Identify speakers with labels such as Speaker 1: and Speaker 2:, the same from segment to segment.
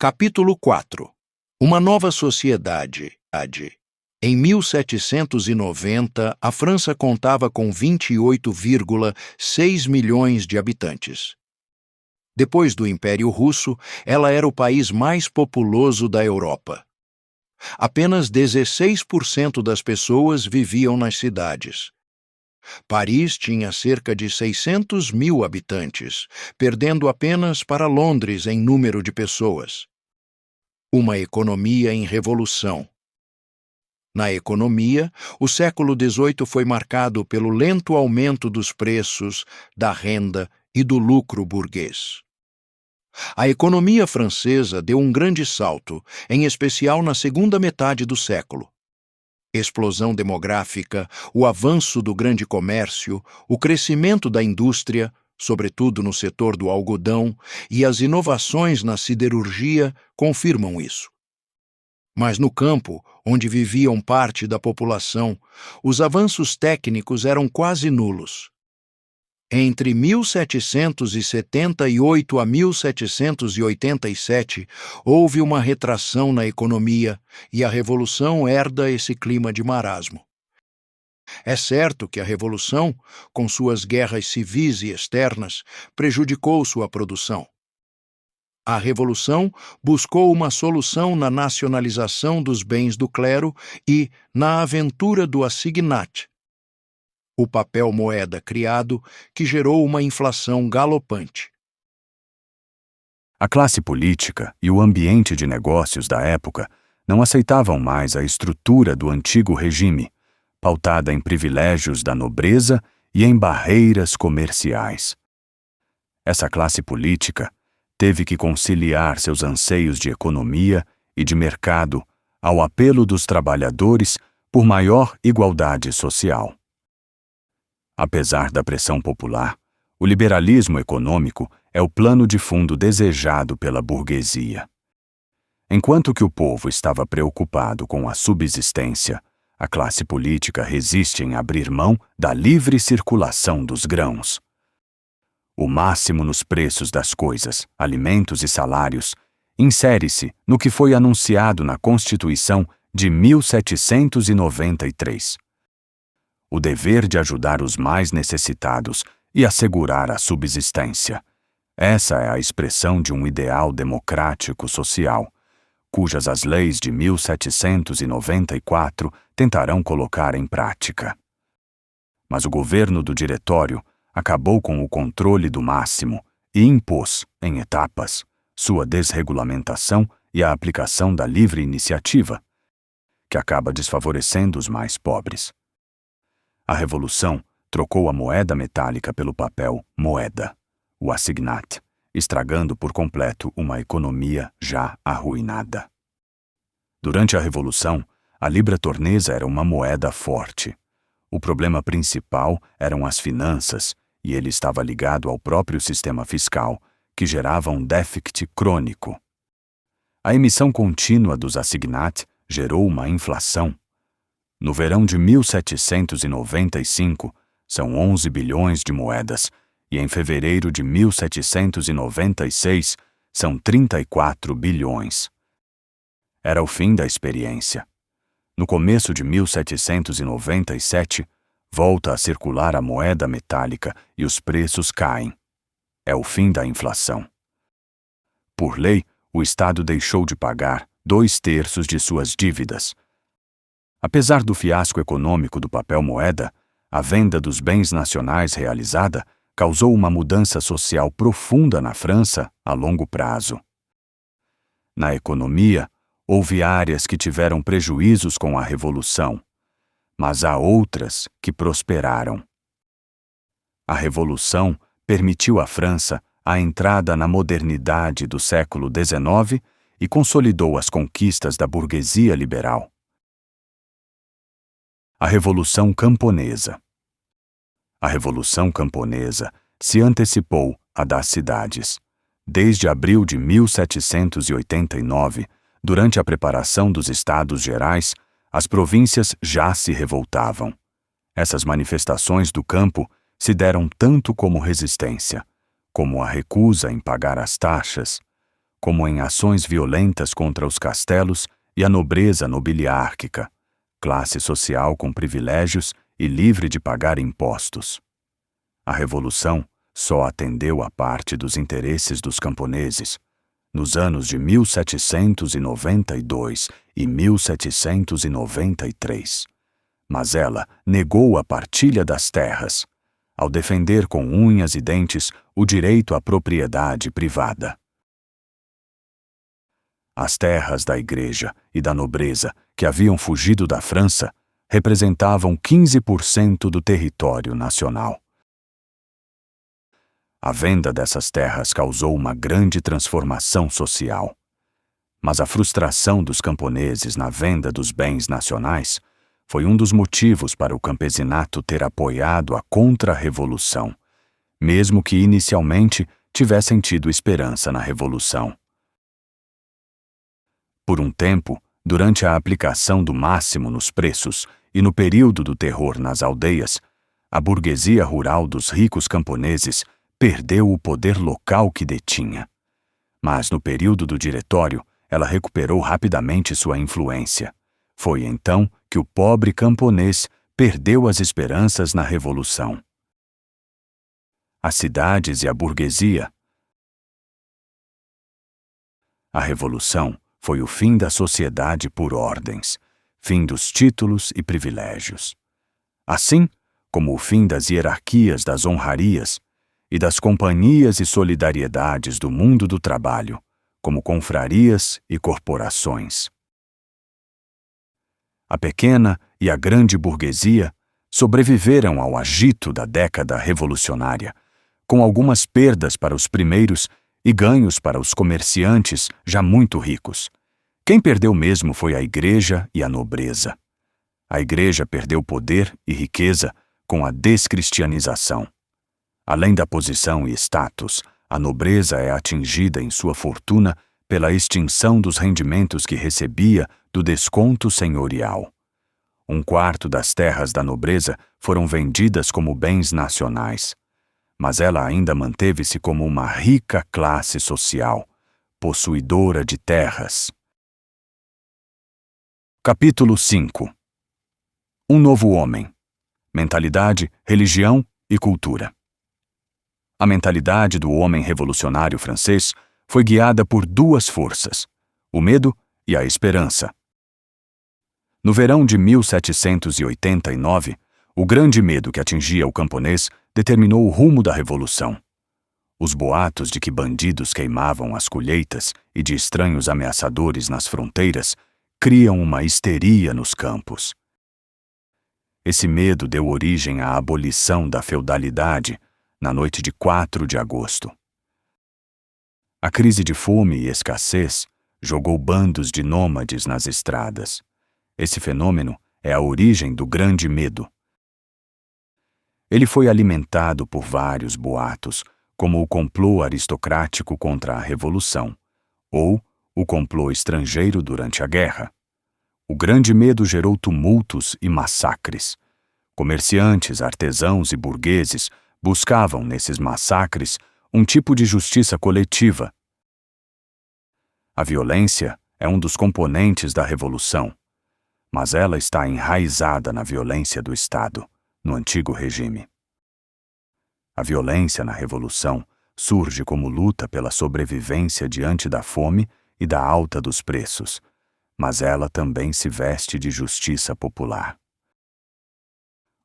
Speaker 1: Capítulo 4. Uma nova sociedade. Em 1790, a França contava com 28,6 milhões de habitantes. Depois do Império Russo, ela era o país mais populoso da Europa. Apenas 16% das pessoas viviam nas cidades. Paris tinha cerca de 600 mil habitantes, perdendo apenas para Londres em número de pessoas. Uma economia em revolução. Na economia, o século XVIII foi marcado pelo lento aumento dos preços, da renda e do lucro burguês. A economia francesa deu um grande salto, em especial na segunda metade do século. Explosão demográfica, o avanço do grande comércio, o crescimento da indústria, sobretudo no setor do algodão, e as inovações na siderurgia confirmam isso. Mas no campo, onde viviam parte da população, os avanços técnicos eram quase nulos. Entre 1778 a 1787, houve uma retração na economia e a Revolução herda esse clima de marasmo. É certo que a Revolução, com suas guerras civis e externas, prejudicou sua produção. A Revolução buscou uma solução na nacionalização dos bens do clero e na aventura do assignat, o papel moeda criado que gerou uma inflação galopante.
Speaker 2: A classe política e o ambiente de negócios da época não aceitavam mais a estrutura do antigo regime, pautada em privilégios da nobreza e em barreiras comerciais. Essa classe política teve que conciliar seus anseios de economia e de mercado ao apelo dos trabalhadores por maior igualdade social. Apesar da pressão popular, o liberalismo econômico é o plano de fundo desejado pela burguesia. Enquanto que o povo estava preocupado com a subsistência, a classe política resiste em abrir mão da livre circulação dos grãos. O máximo nos preços das coisas, alimentos e salários, insere-se no que foi anunciado na Constituição de 1793. O dever de ajudar os mais necessitados e assegurar a subsistência. Essa é a expressão de um ideal democrático social, cujas as leis de 1794 tentarão colocar em prática. Mas o governo do Diretório acabou com o controle do máximo e impôs, em etapas, sua desregulamentação e a aplicação da livre iniciativa, que acaba desfavorecendo os mais pobres. A Revolução trocou a moeda metálica pelo papel moeda, o assignat, estragando por completo uma economia já arruinada. Durante a Revolução, a libra tornesa era uma moeda forte. O problema principal eram as finanças, e ele estava ligado ao próprio sistema fiscal, que gerava um déficit crônico. A emissão contínua dos assignat gerou uma inflação. No verão de 1795, são 11 bilhões de moedas, e em fevereiro de 1796, são 34 bilhões. Era o fim da experiência. No começo de 1797, volta a circular a moeda metálica e os preços caem. É o fim da inflação. Por lei, o Estado deixou de pagar 2/3 de suas dívidas. Apesar do fiasco econômico do papel moeda, a venda dos bens nacionais realizada causou uma mudança social profunda na França a longo prazo. Na economia, houve áreas que tiveram prejuízos com a Revolução, mas há outras que prosperaram. A Revolução permitiu à França a entrada na modernidade do século XIX e consolidou as conquistas da burguesia liberal. A Revolução Camponesa. A Revolução Camponesa se antecipou à das cidades. Desde abril de 1789, durante a preparação dos Estados Gerais, as províncias já se revoltavam. Essas manifestações do campo se deram tanto como resistência, como a recusa em pagar as taxas, como em ações violentas contra os castelos e a nobreza nobiliárquica, classe social com privilégios e livre de pagar impostos. A Revolução só atendeu à parte dos interesses dos camponeses. Nos anos de 1792 e 1793. Mas ela negou a partilha das terras, ao defender com unhas e dentes o direito à propriedade privada. As terras da igreja e da nobreza que haviam fugido da França representavam 15% do território nacional. A venda dessas terras causou uma grande transformação social. Mas a frustração dos camponeses na venda dos bens nacionais foi um dos motivos para o campesinato ter apoiado a contra-revolução, mesmo que inicialmente tivessem tido esperança na revolução. Por um tempo, durante a aplicação do máximo nos preços e no período do terror nas aldeias, a burguesia rural dos ricos camponeses perdeu o poder local que detinha. Mas no período do Diretório, ela recuperou rapidamente sua influência. Foi então que o pobre camponês perdeu as esperanças na Revolução. As cidades e a burguesia. A Revolução foi o fim da sociedade por ordens, fim dos títulos e privilégios. Assim como o fim das hierarquias das honrarias e das companhias e solidariedades do mundo do trabalho, como confrarias e corporações. A pequena e a grande burguesia sobreviveram ao agito da década revolucionária, com algumas perdas para os primeiros e ganhos para os comerciantes já muito ricos. Quem perdeu mesmo foi a igreja e a nobreza. A igreja perdeu poder e riqueza com a descristianização. Além da posição e status, a nobreza é atingida em sua fortuna pela extinção dos rendimentos que recebia do desconto senhorial. 1/4 das terras da nobreza foram vendidas como bens nacionais, mas ela ainda manteve-se como uma rica classe social, possuidora de terras. Capítulo 5. Um novo homem. Mentalidade, religião e cultura. A mentalidade do homem revolucionário francês foi guiada por duas forças, o medo e a esperança. No verão de 1789, o grande medo que atingia o camponês determinou o rumo da revolução. Os boatos de que bandidos queimavam as colheitas e de estranhos ameaçadores nas fronteiras criam uma histeria nos campos. Esse medo deu origem à abolição da feudalidade na noite de 4 de agosto. A crise de fome e escassez jogou bandos de nômades nas estradas. Esse fenômeno é a origem do grande medo. Ele foi alimentado por vários boatos, como o complô aristocrático contra a Revolução, ou o complô estrangeiro durante a guerra. O grande medo gerou tumultos e massacres. Comerciantes, artesãos e burgueses buscavam nesses massacres um tipo de justiça coletiva. A violência é um dos componentes da revolução, mas ela está enraizada na violência do Estado, no antigo regime. A violência na revolução surge como luta pela sobrevivência diante da fome e da alta dos preços, mas ela também se veste de justiça popular.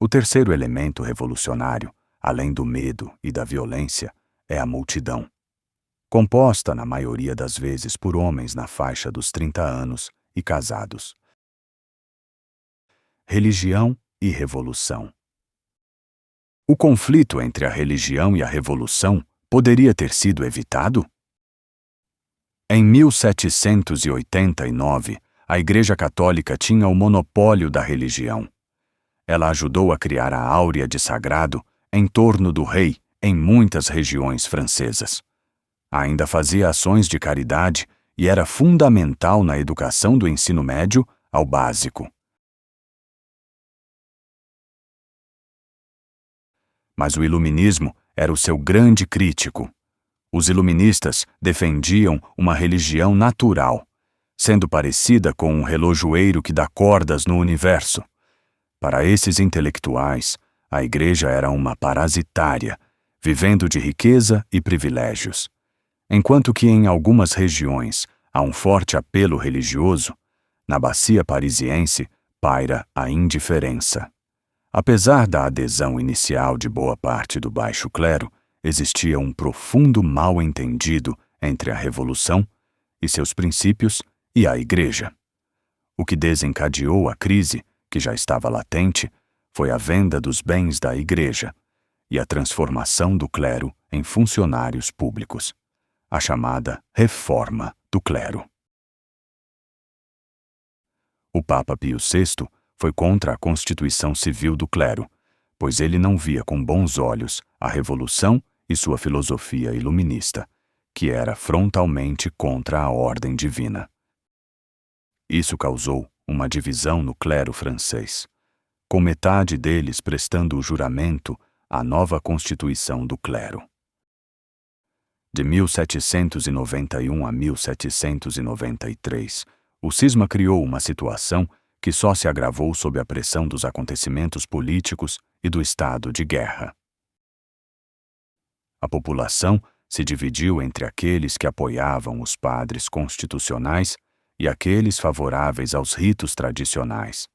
Speaker 2: O terceiro elemento revolucionário, além do medo e da violência, é a multidão, composta na maioria das vezes por homens na faixa dos 30 anos e casados. Religião e revolução. O conflito entre a religião e a revolução poderia ter sido evitado? Em 1789, a Igreja Católica tinha o monopólio da religião. Ela ajudou a criar a áurea de sagrado em torno do rei em muitas regiões francesas. Ainda fazia ações de caridade e era fundamental na educação do ensino médio ao básico. Mas o iluminismo era o seu grande crítico. Os iluministas defendiam uma religião natural, sendo parecida com um relojoeiro que dá cordas no universo. Para esses intelectuais, a Igreja era uma parasitária, vivendo de riqueza e privilégios. Enquanto que em algumas regiões há um forte apelo religioso, na bacia parisiense paira a indiferença. Apesar da adesão inicial de boa parte do baixo clero, existia um profundo mal-entendido entre a Revolução e seus princípios e a Igreja. O que desencadeou a crise, que já estava latente, foi a venda dos bens da Igreja e a transformação do clero em funcionários públicos, a chamada Reforma do Clero. O Papa Pio VI foi contra a Constituição Civil do Clero, pois ele não via com bons olhos a Revolução e sua filosofia iluminista, que era frontalmente contra a ordem divina. Isso causou uma divisão no clero francês, com metade deles prestando o juramento à nova Constituição do Clero. De 1791 a 1793, o cisma criou uma situação que só se agravou sob a pressão dos acontecimentos políticos e do estado de guerra. A população se dividiu entre aqueles que apoiavam os padres constitucionais e aqueles favoráveis aos ritos tradicionais.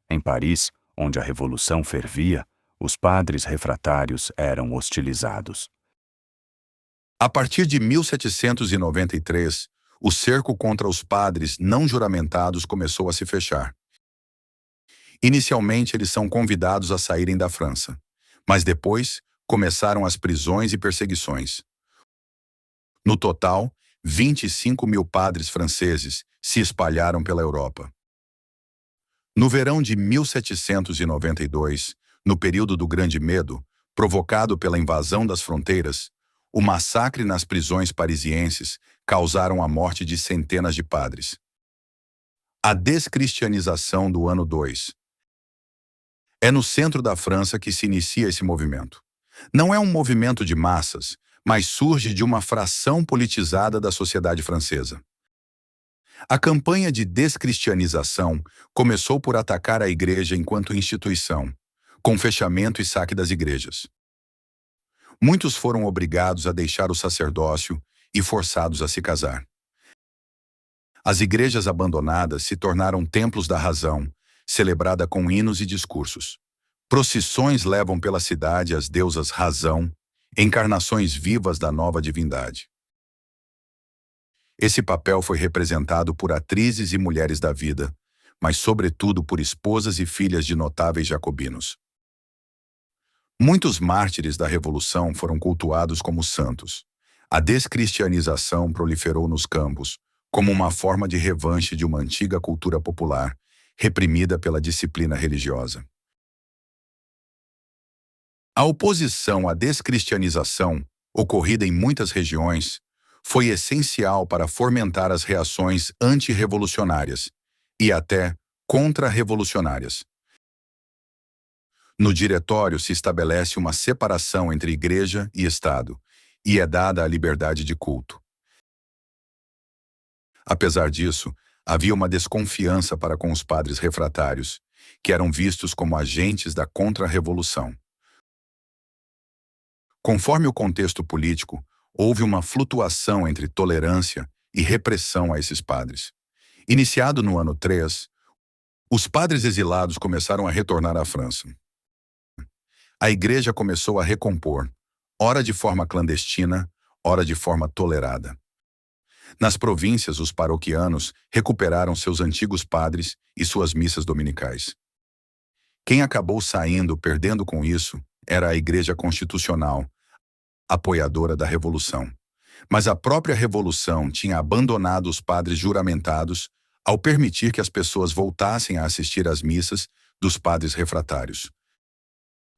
Speaker 2: Em Paris, onde a Revolução fervia, os padres refratários eram hostilizados.
Speaker 3: A partir de 1793, o cerco contra os padres não juramentados começou a se fechar. Inicialmente, eles são convidados a saírem da França, mas depois começaram as prisões e perseguições. No total, 25 mil padres franceses se espalharam pela Europa. No verão de 1792, no período do Grande Medo, provocado pela invasão das fronteiras, o massacre nas prisões parisienses causaram a morte de centenas de padres. A descristianização do ano 2. É no centro da França que se inicia esse movimento. Não é um movimento de massas, mas surge de uma fração politizada da sociedade francesa. A campanha de descristianização começou por atacar a Igreja enquanto instituição, com fechamento e saque das igrejas. Muitos foram obrigados a deixar o sacerdócio e forçados a se casar. As igrejas abandonadas se tornaram templos da razão, celebrada com hinos e discursos. Procissões levam pela cidade as deusas Razão, encarnações vivas da nova divindade. Esse papel foi representado por atrizes e mulheres da vida, mas sobretudo por esposas e filhas de notáveis jacobinos. Muitos mártires da Revolução foram cultuados como santos. A descristianização proliferou nos campos, como uma forma de revanche de uma antiga cultura popular, reprimida pela disciplina religiosa. A oposição à descristianização, ocorrida em muitas regiões, foi essencial para fomentar as reações antirrevolucionárias e até contra-revolucionárias. No diretório se estabelece uma separação entre Igreja e Estado, e é dada a liberdade de culto. Apesar disso, havia uma desconfiança para com os padres refratários, que eram vistos como agentes da contra-revolução. Conforme o contexto político, houve uma flutuação entre tolerância e repressão a esses padres. Iniciado no ano 3, os padres exilados começaram a retornar à França. A Igreja começou a recompor, ora de forma clandestina, ora de forma tolerada. Nas províncias, os paroquianos recuperaram seus antigos padres e suas missas dominicais. Quem acabou saindo perdendo com isso era a Igreja Constitucional, apoiadora da Revolução. Mas a própria Revolução tinha abandonado os padres juramentados ao permitir que as pessoas voltassem a assistir às missas dos padres refratários.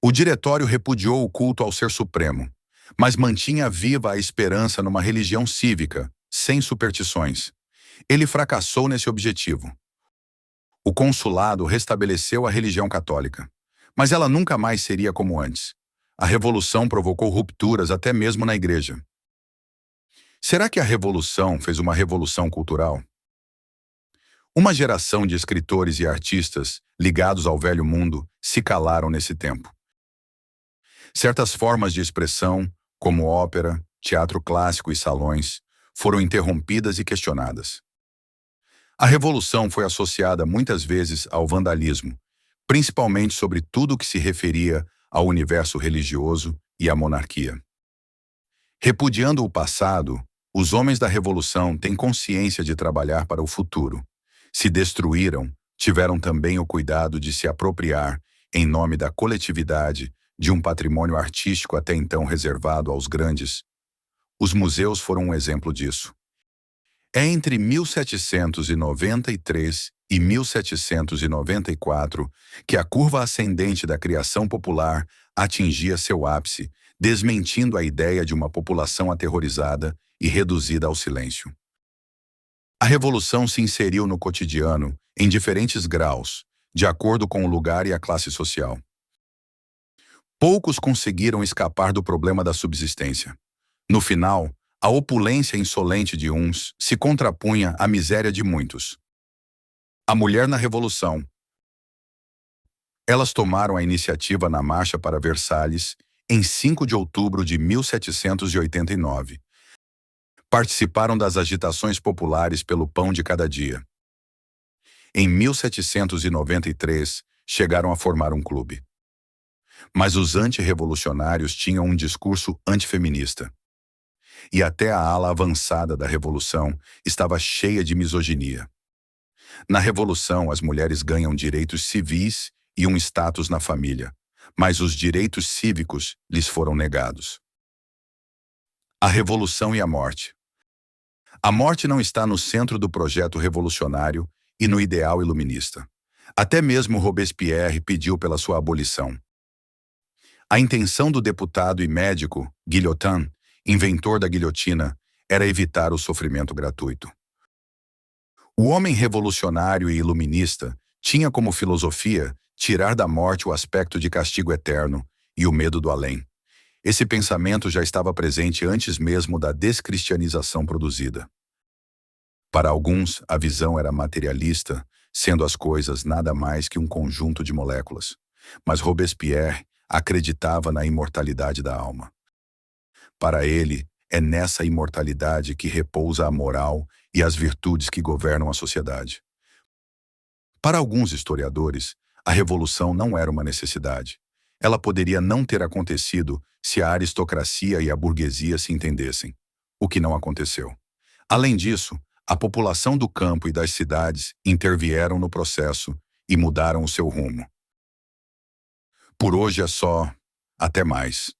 Speaker 3: O diretório repudiou o culto ao Ser Supremo, mas mantinha viva a esperança numa religião cívica, sem superstições. Ele fracassou nesse objetivo. O consulado restabeleceu a religião católica, mas ela nunca mais seria como antes. A revolução provocou rupturas até mesmo na igreja. Será que a revolução fez uma revolução cultural? Uma geração de escritores e artistas ligados ao velho mundo se calaram nesse tempo. Certas formas de expressão, como ópera, teatro clássico e salões, foram interrompidas e questionadas. A revolução foi associada muitas vezes ao vandalismo, principalmente sobre tudo que se referia ao universo religioso e à monarquia. Repudiando o passado, os homens da revolução têm consciência de trabalhar para o futuro. Se destruíram, tiveram também o cuidado de se apropriar, em nome da coletividade, de um patrimônio artístico até então reservado aos grandes. Os museus foram um exemplo disso. É entre 1793 e 1794 que a curva ascendente da criação popular atingia seu ápice, desmentindo a ideia de uma população aterrorizada e reduzida ao silêncio. A revolução se inseriu no cotidiano em diferentes graus, de acordo com o lugar e a classe social. Poucos conseguiram escapar do problema da subsistência. No final, a opulência insolente de uns se contrapunha à miséria de muitos. A mulher na Revolução. Elas tomaram a iniciativa na marcha para Versalhes em 5 de outubro de 1789. Participaram das agitações populares pelo pão de cada dia. Em 1793, chegaram a formar um clube. Mas os antirrevolucionários tinham um discurso antifeminista. E até a ala avançada da Revolução estava cheia de misoginia. Na Revolução, as mulheres ganham direitos civis e um status na família, mas os direitos cívicos lhes foram negados. A Revolução e a Morte. A morte não está no centro do projeto revolucionário e no ideal iluminista. Até mesmo Robespierre pediu pela sua abolição. A intenção do deputado e médico Guillotin, inventor da guilhotina, era evitar o sofrimento gratuito. O homem revolucionário e iluminista tinha como filosofia tirar da morte o aspecto de castigo eterno e o medo do além. Esse pensamento já estava presente antes mesmo da descristianização produzida. Para alguns, a visão era materialista, sendo as coisas nada mais que um conjunto de moléculas. Mas Robespierre acreditava na imortalidade da alma. Para ele, é nessa imortalidade que repousa a moral e as virtudes que governam a sociedade. Para alguns historiadores, a revolução não era uma necessidade. Ela poderia não ter acontecido se a aristocracia e a burguesia se entendessem, o que não aconteceu. Além disso, a população do campo e das cidades intervieram no processo e mudaram o seu rumo. Por hoje é só. Até mais.